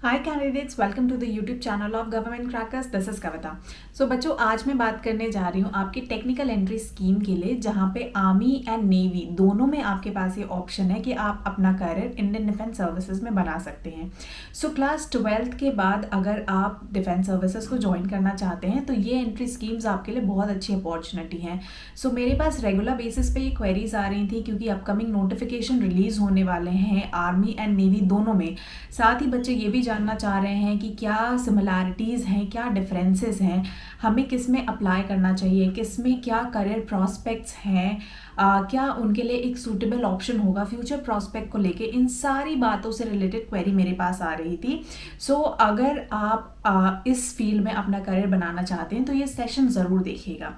Hi candidates, welcome to the YouTube channel of government crackers. This is Kavita. So बच्चों, आज मैं बात करने जा रही हूँ आपकी टेक्निकल एंट्री स्कीम के लिए, जहाँ पे आर्मी एंड नेवी दोनों में आपके पास ये ऑप्शन है कि आप अपना करियर इंडियन डिफेंस सर्विसेज में बना सकते हैं। सो क्लास 12th के बाद अगर आप डिफेंस सर्विसेज को ज्वाइन करना चाहते हैं तो ये एंट्री स्कीम्स आपके लिए बहुत अच्छी अपॉर्चुनिटी है। सो मेरे पास रेगुलर बेसिस पे ये क्वेरीज आ रही थी क्योंकि अपकमिंग नोटिफिकेशन रिलीज होने वाले हैं आर्मी एंड नेवी दोनों में। साथ ही बच्चे ये भी जानना चाह रहे हैं कि क्या सिमिलैरिटीज़ हैं, क्या डिफरेंसेस हैं, हमें किस में अप्लाई करना चाहिए, किस में क्या करियर प्रॉस्पेक्ट्स हैं, क्या उनके लिए एक सूटेबल ऑप्शन होगा फ्यूचर प्रॉस्पेक्ट को लेके। इन सारी बातों से रिलेटेड क्वेरी मेरे पास आ रही थी। सो अगर आप इस फील्ड में अपना करियर बनाना चाहते हैं तो ये सेशन ज़रूर देखिएगा।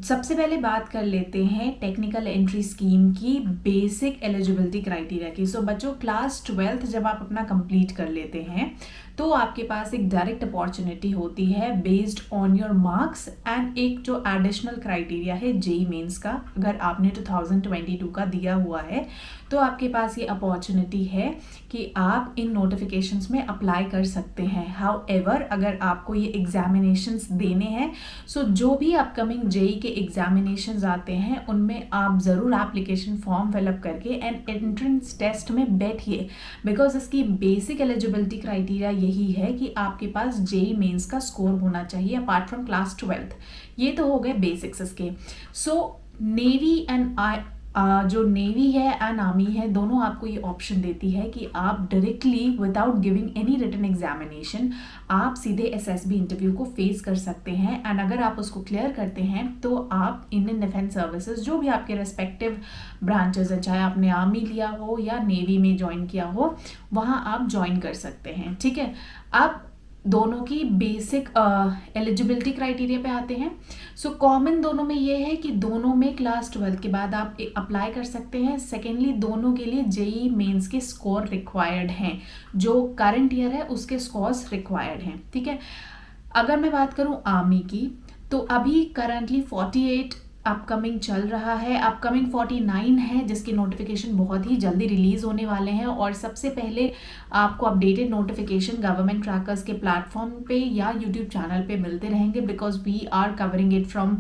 सबसे पहले बात कर लेते हैं टेक्निकल एंट्री स्कीम की बेसिक एलिजिबिलिटी क्राइटेरिया की। सो बच्चों, क्लास 12th जब आप अपना कंप्लीट कर लेते हैं तो आपके पास एक डायरेक्ट अपॉर्चुनिटी होती है based on your marks and एक जो एडिशनल क्राइटेरिया है जेई मेंस का। अगर आपने 2022 का दिया हुआ है तो आपके पास ये अपॉर्चुनिटी है कि आप इन नोटिफिकेशंस में अप्लाई कर सकते हैं। हाउएवर, अगर आपको ये एग्जामिनेशंस देने हैं, सो जो भी अपकमिंग जेई के एग्जामिनेशंस आते हैं उनमें आप ज़रूर एप्लीकेशन फॉर्म फिलअप करके एंड एंट्रेंस टेस्ट में बैठिए, बिकॉज इसकी बेसिक एलिजिबिलिटी क्राइटेरिया यही है कि आपके पास जेई मेंस का स्कोर होना चाहिए अपार्ट फ्रॉम क्लास 12th। ये तो हो गए बेसिक्स इसके। सो नेवी एंड जो नेवी है एंड आर्मी है, दोनों आपको ये ऑप्शन देती है कि आप directly without giving any written examination आप सीधे एसएसबी इंटरव्यू को फेस कर सकते हैं। एंड अगर आप उसको क्लियर करते हैं तो आप इंडियन डिफेंस सर्विसेज जो भी आपके रेस्पेक्टिव ब्रांचेस है, चाहे आपने आर्मी लिया हो या नेवी में ज्वाइन किया हो, वहाँ आप ज्वाइन कर सकते हैं। ठीक है, अब दोनों की बेसिक एलिजिबिलिटी क्राइटेरिया पे आते हैं। सो कॉमन दोनों में ये है कि दोनों में क्लास 12 के बाद आप अप्लाई कर सकते हैं। सेकेंडली, दोनों के लिए जेई मेंस के स्कोर रिक्वायर्ड हैं, जो करंट ईयर है उसके स्कोर्स रिक्वायर्ड हैं। ठीक है, अगर मैं बात करूं आर्मी की तो अभी करंटली 48 अपकमिंग चल रहा है, अपकमिंग 49 है जिसकी नोटिफिकेशन बहुत ही जल्दी रिलीज होने वाले हैं। और सबसे पहले आपको अपडेटेड नोटिफिकेशन गवर्नमेंट क्रैकर्स के प्लेटफॉर्म पे या यूट्यूब चैनल पे मिलते रहेंगे, because we are covering it from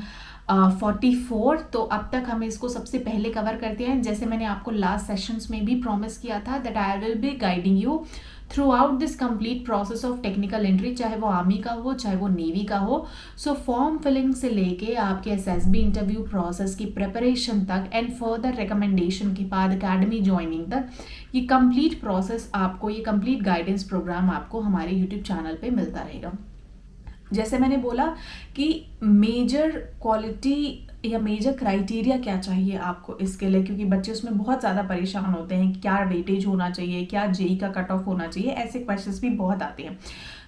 44। तो अब तक हम इसको सबसे पहले कवर करते हैं। जैसे मैंने आपको लास्ट सेशंस में भी प्रॉमिस किया था that I will be guiding you through out this complete process of technical entry, चाहे वो आर्मी का हो चाहे वो नेवी का हो। सो फॉर्म फिलिंग से लेके आपके एसएसबी इंटरव्यू प्रोसेस की प्रिपरेशन तक एंड फर्दर रिकमेंडेशन के बाद एकेडमी ज्वाइनिंग तक, ये कंप्लीट प्रोसेस आपको, ये कंप्लीट गाइडेंस प्रोग्राम आपको हमारे यूट्यूब चैनल पे मिलता रहेगा। जैसे मैंने बोला कि मेजर क्वालिटी या मेजर क्राइटेरिया क्या चाहिए आपको इसके लिए, क्योंकि बच्चे उसमें बहुत ज़्यादा परेशान होते हैं, क्या वेटेज होना चाहिए, क्या जेई का कट ऑफ होना चाहिए, ऐसे क्वेश्चंस भी बहुत आते हैं।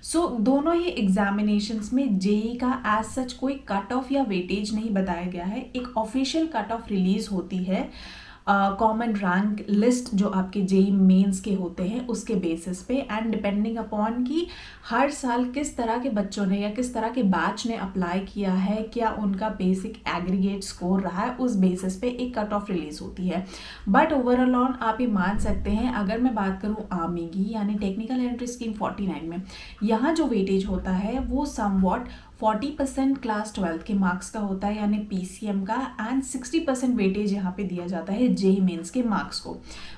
सो दोनों ही एग्जामिनेशंस में जेई का एज सच कोई कट ऑफ या वेटेज नहीं बताया गया है। एक ऑफिशियल कट ऑफ रिलीज होती है कॉमन रैंक लिस्ट जो आपके जेई मेंस के होते हैं उसके बेसिस पे, एंड डिपेंडिंग अपॉन कि हर साल किस तरह के बच्चों ने या किस तरह के बैच ने अप्लाई किया है, क्या उनका बेसिक एग्रीगेट स्कोर रहा है, उस बेसिस पे एक कट ऑफ रिलीज होती है। बट ओवरऑल ऑन आप ये मान सकते हैं, अगर मैं बात करूँ आर्मी की यानी टेक्निकल एंट्री स्कीम 49 में, यहाँ जो वेटेज होता है वो समवॉट 40% क्लास 12 के मार्क्स का होता है यानी पीसीएम का, एंड 60% वेटेज यहाँ पे दिया जाता है जेई मेंस के मार्क्स को।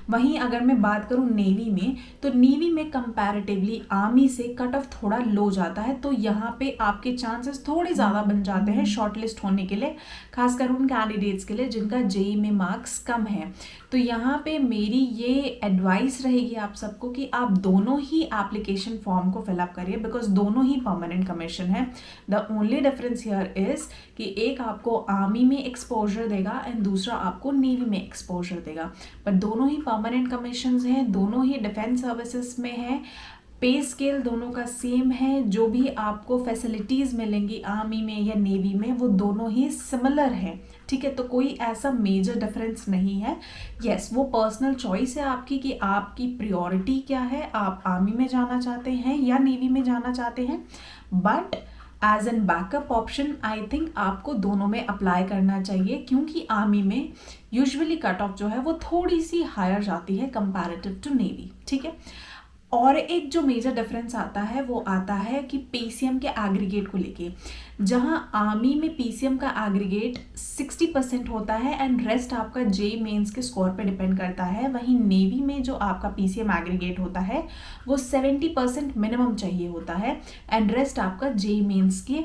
वहीं अगर मैं बात करूँ नेवी में, तो नेवी में कंपैरेटिवली आर्मी से कट ऑफ थोड़ा लो जाता है, तो यहाँ पे आपके चांसेस थोड़े ज़्यादा बन जाते हैं शॉर्टलिस्ट होने के लिए, खासकर उन कैंडिडेट्स के लिए जिनका जेई में मार्क्स कम है। तो यहाँ पे मेरी ये एडवाइस रहेगी आप सबको कि आप दोनों ही एप्लीकेशन फॉर्म को फिलअप करिए, बिकॉज दोनों ही परमानेंट कमीशन है। The only difference here is कि एक आपको आर्मी में एक्सपोजर देगा एंड दूसरा आपको नेवी में एक्सपोजर देगा, बट दोनों ही परमानेंट कमीशंस हैं, दोनों ही डिफेंस सर्विसेज में हैं। पे स्केल दोनों का सेम है, जो भी आपको फैसिलिटीज़ मिलेंगी आर्मी में या नेवी में वो दोनों ही सिमिलर हैं। ठीक है, तो कोई ऐसा मेजर डिफरेंस नहीं है। यस, वो पर्सनल चॉइस है आपकी कि आपकी प्रायोरिटी क्या है, आप आर्मी में जाना चाहते हैं या नेवी में जाना चाहते हैं। But as an backup option I think आपको दोनों में अप्लाई करना चाहिए, क्योंकि आर्मी में यूजुअली कट ऑफ जो है वो थोड़ी सी हायर जाती है कंपैरेटिव टू नेवी। ठीक है, और एक जो मेजर डिफरेंस आता है वो आता है कि पीसीएम के एग्रीगेट को लेके, जहां आर्मी में पीसीएम का एग्रीगेट 60% होता है एंड रेस्ट आपका जेई मेंस के स्कोर पे डिपेंड करता है, वहीं नेवी में जो आपका पीसीएम एग्रीगेट होता है वो 70% मिनिमम चाहिए होता है एंड रेस्ट आपका जेई मेंस के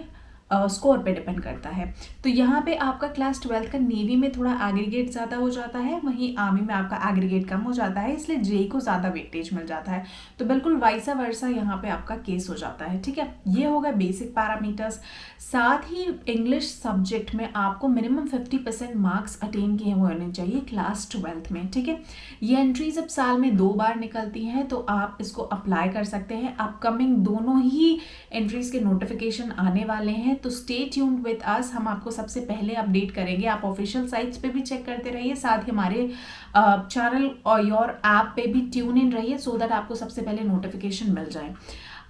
स्कोर पे डिपेंड करता है। तो यहाँ पे आपका क्लास 12 का नेवी में थोड़ा एग्रीगेट ज़्यादा हो जाता है, वहीं आर्मी में आपका एग्रीगेट कम हो जाता है, इसलिए जेई को ज़्यादा वेटेज मिल जाता है। तो बिल्कुल वाइसा वर्सा यहाँ पे आपका केस हो जाता है। ठीक है, ये होगा बेसिक पैरामीटर्स। साथ ही इंग्लिश सब्जेक्ट में आपको मिनिमम 50% मार्क्स अटेन किए हुए होने चाहिए क्लास 12 में। ठीक है, ये एंट्रीज अब साल में 2 बार निकलती हैं, तो आप इसको अप्लाई कर सकते हैं। अपकमिंग दोनों ही एंट्रीज के नोटिफिकेशन आने वाले हैं, तो स्टे ट्यून्ड विद अस, हम आपको सबसे पहले अपडेट करेंगे। आप ऑफिशियल साइट्स पे भी चेक करते रहिए, साथ ही हमारे चैनल और योर ऐप पे भी ट्यून इन रहिए सो दैट आपको सबसे पहले नोटिफिकेशन मिल जाए।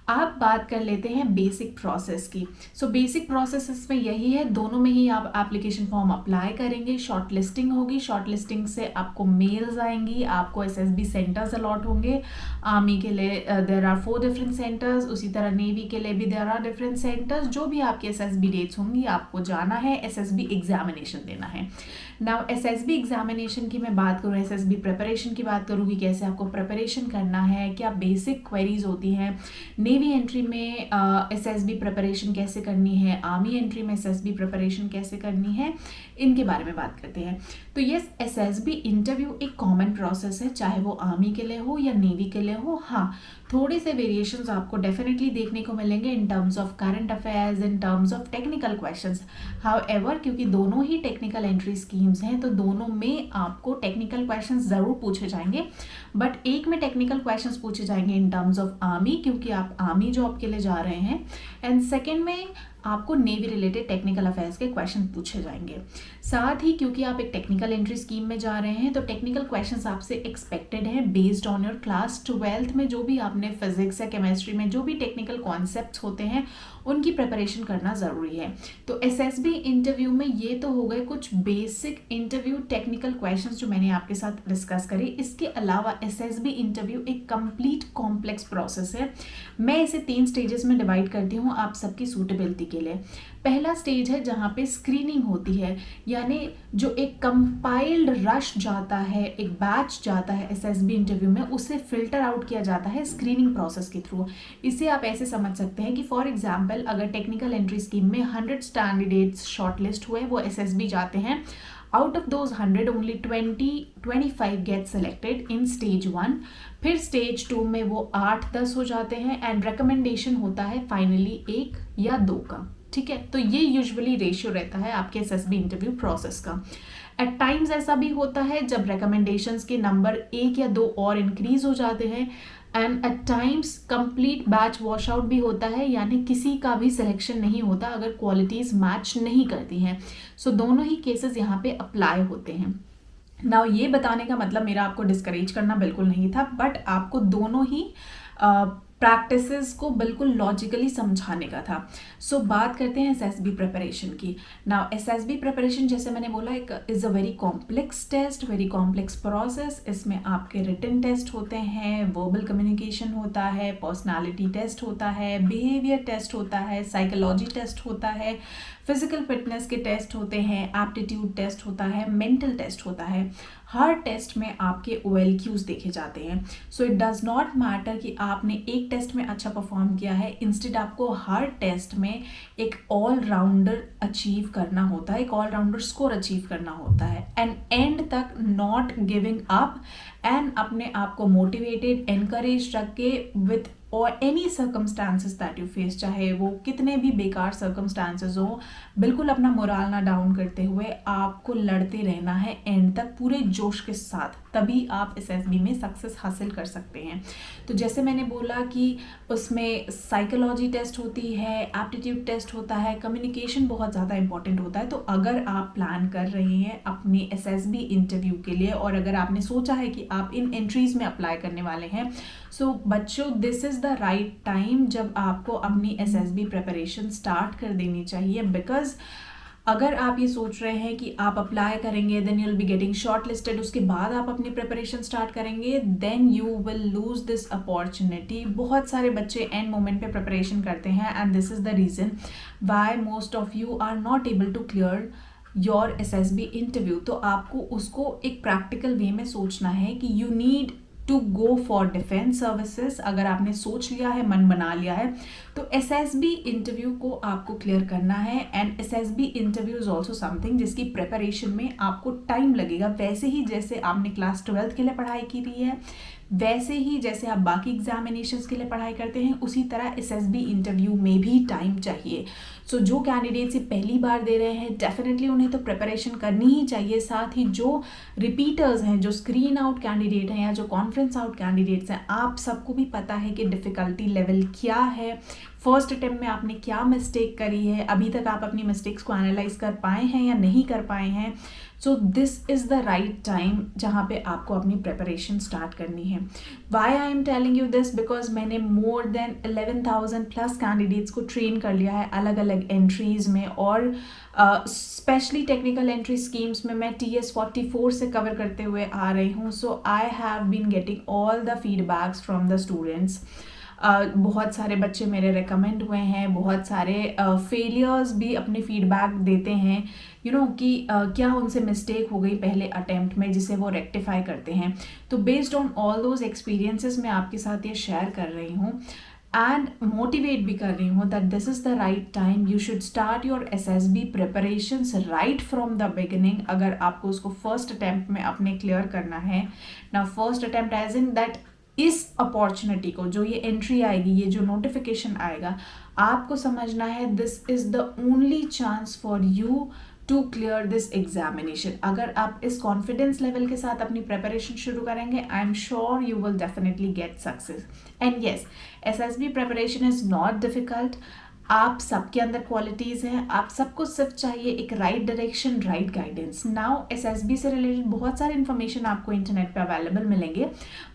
आप बात कर लेते हैं बेसिक प्रोसेस की। सो बेसिक प्रोसेस इसमें यही है, दोनों में ही आप एप्लीकेशन फॉर्म अप्लाई करेंगे, शॉर्ट लिस्टिंग होगी, शॉर्ट लिस्टिंग से आपको मेल्स आएंगी, आपको एसएसबी सेंटर्स अलॉट होंगे। आर्मी के लिए देयर आर 4 डिफरेंट सेंटर्स, उसी तरह नेवी के लिए भी देयर आर डिफरेंट सेंटर्स। जो भी आपकी एसएसबी डेट्स होंगी आपको जाना है, एसएसबी एग्जामिनेशन देना है। नाउ एसएसबी एग्जामिनेशन की मैं बात करूँ, एसएसबी प्रिपरेशन की बात करूँ कि कैसे आपको प्रिपरेशन करना है, क्या बेसिक क्वेरीज होती हैं, नेवी एंट्री में एसएसबी प्रिपरेशन कैसे करनी है, आर्मी एंट्री में एसएसबी प्रिपरेशन कैसे करनी है, इनके बारे में बात करते हैं। तो ये एसएसबी इंटरव्यू एक कॉमन प्रोसेस है, चाहे वो आर्मी के लिए हो या नेवी के लिए हो। हाँ, थोड़े से वेरिएशंस आपको डेफिनेटली देखने को मिलेंगे in terms of current affairs, in terms of technical questions. However, क्योंकि दोनों ही टेक्निकल एंट्री स्कीम्स हैं, तो दोनों में आपको टेक्निकल क्वेश्चंस ज़रूर पूछे जाएंगे, बट एक में टेक्निकल क्वेश्चंस पूछे जाएंगे इन टर्म्स ऑफ आर्मी, क्योंकि आप आर्मी जॉब के लिए जा रहे हैं, एंड सेकेंड में आपको नेवी रिलेटेड टेक्निकल अफेयर्स के क्वेश्चन पूछे जाएंगे। साथ ही क्योंकि आप एक टेक्निकल एंट्री स्कीम में जा रहे हैं, तो टेक्निकल क्वेश्चंस आपसे एक्सपेक्टेड हैं बेस्ड ऑन योर क्लास 12 में जो भी आपने फिजिक्स या केमिस्ट्री में जो भी टेक्निकल कॉन्सेप्ट्स होते हैं उनकी प्रिपरेशन करना ज़रूरी है। तो एसएसबी इंटरव्यू में ये तो हो गए कुछ बेसिक इंटरव्यू टेक्निकल क्वेश्चंस जो मैंने आपके साथ डिस्कस करे। इसके अलावा एसएसबी इंटरव्यू एक कंप्लीट कॉम्प्लेक्स प्रोसेस है। मैं इसे 3 स्टेजेस में डिवाइड करती हूँ आप सबकी सूटेबिलिटी के लिए। पहला स्टेज है जहाँ पे स्क्रीनिंग होती है, यानी जो एक कंपाइल्ड रश जाता है, एक बैच जाता है एसएसबी इंटरव्यू में, उसे फिल्टर आउट किया जाता है स्क्रीनिंग प्रोसेस के थ्रू। इसे आप ऐसे समझ सकते हैं कि फॉर एग्जांपल अगर टेक्निकल एंट्री स्कीम में 100 कैंडिडेट्स शॉर्टलिस्ट हुए, वो एसएसबी जाते हैं, out of those 100 only 25 get selected in stage 1। फिर स्टेज 2 में वो 8-10 हो जाते हैं एंड रिकमेंडेशन होता है फाइनली 1 या 2 का। ठीक है, तो ये यूजुअली रेशियो रहता है आपके एसएसबी इंटरव्यू प्रोसेस का। एट टाइम्स ऐसा भी होता है जब रिकमेंडेशंस के नंबर 1 या 2 और इंक्रीज हो जाते हैं, and at times complete batch wash out भी होता है, यानी किसी का भी सिलेक्शन नहीं होता अगर क्वालिटीज मैच नहीं करती हैं। सो दोनों ही केसेस यहाँ पे अप्लाई होते हैं। नाउ ये बताने का मतलब मेरा आपको डिस्करेज करना बिल्कुल नहीं था, बट आपको दोनों ही प्रैक्टिसेस को बिल्कुल लॉजिकली समझाने का था। सो बात करते हैं एसएसबी प्रिपरेशन की। नाउ एसएसबी प्रिपरेशन जैसे मैंने बोला एक is a very complex test, very complex process. इसमें आपके रिटन टेस्ट होते हैं, वर्बल कम्युनिकेशन होता है, पर्सनालिटी टेस्ट होता है, बिहेवियर टेस्ट होता है, साइकोलॉजी टेस्ट होता है, फिजिकल फिटनेस के टेस्ट होते हैं, एप्टीट्यूड टेस्ट होता है, मेंटल टेस्ट होता है। हर टेस्ट में आपके OLQs देखे जाते हैं। So it does not matter कि आपने एक टेस्ट में अच्छा परफॉर्म किया है, इंस्टेड आपको हर टेस्ट में एक ऑलराउंडर अचीव करना होता है, एक ऑलराउंडर स्कोर अचीव करना होता है, एंड एंड तक नॉट गिविंग अप, एंड अपने आप को मोटिवेटेड एनकरेज रख के विथ और any circumstances that you face, चाहे वो कितने भी बेकार सर्कमस्टांसेस हो, बिल्कुल अपना मोराल ना डाउन करते हुए आपको लड़ते रहना है एंड तक पूरे जोश के साथ, तभी आप एसएसबी में सक्सेस हासिल कर सकते हैं। तो जैसे मैंने बोला कि उसमें साइकोलॉजी टेस्ट होती है, एप्टीट्यूड टेस्ट होता है, कम्युनिकेशन बहुत ज़्यादा इंपॉर्टेंट होता है। तो अगर आप प्लान कर रहे हैं अपनी एसएसबी इंटरव्यू के लिए और अगर आपने सोचा है कि आप इन एंट्रीज में अप्लाई करने वाले हैं, सो बच्चों this is the right time जब आपको अपनी एसएसबी प्रिपरेशन स्टार्ट कर देनी चाहिए, बिकॉज अगर आप ये सोच रहे हैं कि आप अप्लाई करेंगे then you will be getting shortlisted, उसके बाद आप अपनी प्रिपरेशन स्टार्ट करेंगे, then you will lose this opportunity. बहुत सारे बच्चे एंड मोमेंट पे प्रिपरेशन करते हैं and this is the reason why most of you are not able to clear your SSB interview. तो आपको उसको एक प्रैक्टिकल वे में सोचना है कि you need to go for defence services. अगर आपने सोच लिया है, मन बना लिया है, तो SSB इंटरव्यू को आपको क्लियर करना है। And SSB interview is also something जिसकी प्रिपरेशन में आपको टाइम लगेगा। वैसे ही जैसे आपने क्लास 12th के लिए पढ़ाई की रही है, वैसे ही जैसे आप बाकी एग्जामिनेशंस के लिए पढ़ाई करते हैं, उसी तरह SSB इंटरव्यू में भी टाइम चाहिए। सो जो कैंडिडेट्स ये पहली बार दे रहे हैं, डेफिनेटली उन्हें तो प्रिपरेशन करनी ही चाहिए। साथ ही जो रिपीटर्स हैं, जो स्क्रीन आउट कैंडिडेट हैं या जो कॉन्फ्रेंस आउट कैंडिडेट्स हैं, आप सबको भी पता है कि डिफ़िकल्टी लेवल क्या है, फर्स्ट अटेम्प्ट में आपने क्या मिस्टेक करी है, अभी तक आप अपनी मिस्टेक्स को एनालाइज कर पाए हैं या नहीं कर पाए हैं। So this is the right time जहाँ पे आपको अपनी प्रिपरेशन स्टार्ट करनी है। Why I am telling you this, because मैंने मोर देन 11,000 प्लस कैंडिडेट्स को ट्रेन कर लिया है अलग अलग एंट्रीज़ में, और स्पेशली टेक्निकल एंट्री स्कीम्स में मैं TS 44 से कवर करते हुए आ रही हूँ। So I have been getting all the feedbacks from the students. बहुत सारे बच्चे मेरे रेकमेंड हुए हैं, बहुत सारे फेलियर्स भी अपने फीडबैक देते हैं कि क्या उनसे मिस्टेक हो गई पहले अटेम्प्ट में जिसे वो रेक्टिफाई करते हैं। तो based on all those experiences मैं आपके साथ ये शेयर कर रही हूँ एंड मोटिवेट भी कर रही हूँ that this is the right time, you should start your SSB preparations right from the beginning. अगर आपको उसको फर्स्ट अटेम्प्ट में अपने क्लियर करना है ना, first attempt as in that इस अपॉर्चुनिटी को, जो ये एंट्री आएगी, ये जो नोटिफिकेशन आएगा, आपको समझना है this is the only chance for you to clear this examination. अगर आप इस कॉन्फिडेंस लेवल के साथ अपनी प्रिपरेशन शुरू करेंगे, I am sure you will definitely get success. And yes, SSB preparation is not difficult. आप सबके अंदर क्वालिटीज़ हैं, आप सबको सिर्फ चाहिए एक right direction, right guidance. Now SSB से रिलेटेड बहुत सारे इन्फॉर्मेशन आपको इंटरनेट पे अवेलेबल मिलेंगे,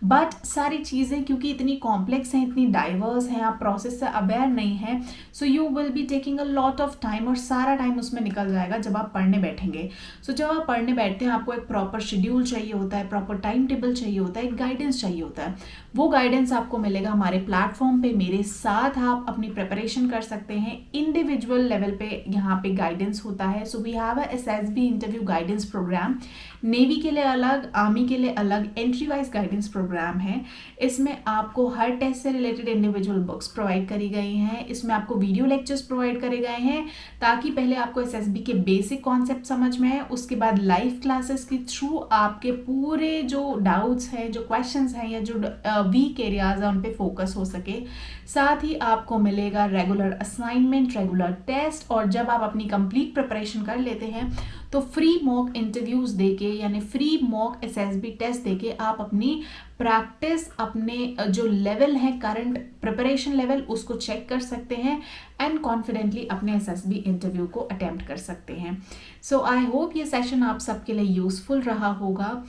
बट सारी चीज़ें क्योंकि इतनी कॉम्प्लेक्स हैं, इतनी डाइवर्स हैं, आप प्रोसेस से अवेयर नहीं हैं, so you will be taking a lot of time, और सारा टाइम उसमें निकल जाएगा जब आप पढ़ने बैठेंगे। सो जब आप पढ़ने बैठते हैं, आपको एक प्रॉपर शेड्यूल चाहिए होता है, प्रॉपर टाइम टेबल चाहिए होता है, एक गाइडेंस चाहिए होता है। वो गाइडेंस आपको मिलेगा हमारे प्लेटफॉर्म पे, मेरे साथ आप अपनी प्रिपरेशन कर सकते हैं। इंडिविजुअल लेवल पे यहाँ पे गाइडेंस होता है। So we have a SSB interview guidance program. Navy के लिए अलग, आर्मी के लिए अलग एंट्री वाइज गाइडेंस प्रोग्राम है। इसमें आपको हर टेस्ट से रिलेटेड इंडिविजुअल बुक्स प्रोवाइड करी गई हैं। इसमें आपको वीडियो लेक्चर्स प्रोवाइड करे गए हैं ताकि पहले आपको SSB के बेसिक कॉन्सेप्ट समझ में आए, उसके बाद लाइव क्लासेस के थ्रू आपके पूरे जो डाउट्स हैं, जो क्वेश्चंस हैं या जो वीक एरियाज है उन पे फोकस हो सके। साथ ही आपको मिलेगा रेगुलर असाइनमेंट, रेगुलर टेस्ट, और जब आप अपनी कंप्लीट प्रिपरेशन कर लेते हैं तो फ्री मॉक इंटरव्यूज देके, यानी फ्री मॉक SSB टेस्ट देके आप अपनी प्रैक्टिस, अपने जो लेवल है करंट प्रिपरेशन लेवल, उसको चेक कर सकते हैं एंड कॉन्फिडेंटली अपने SSB इंटरव्यू को अटेम्प्ट कर सकते हैं। सो आई होप ये सेशन आप सबके लिए यूजफुल रहा होगा,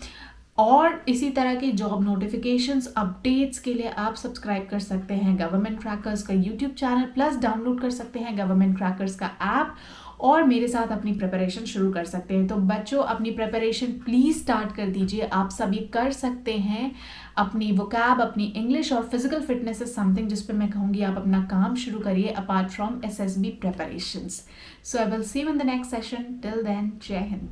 और इसी तरह के जॉब नोटिफिकेशंस, अपडेट्स के लिए आप सब्सक्राइब कर सकते हैं गवर्नमेंट क्रैकर्स का यूट्यूब चैनल, प्लस डाउनलोड कर सकते हैं गवर्नमेंट क्रैकर्स का ऐप, और मेरे साथ अपनी प्रिपरेशन शुरू कर सकते हैं। तो बच्चों, अपनी प्रिपरेशन प्लीज़ स्टार्ट कर दीजिए, आप सभी कर सकते हैं। अपनी वोकैब, अपनी इंग्लिश और फिजिकल फिटनेस इज समथिंग जिस पे मैं कहूँगी आप अपना काम शुरू करिए apart from SSB preparations. So I will see you in the next session. Till then, Jai Hind.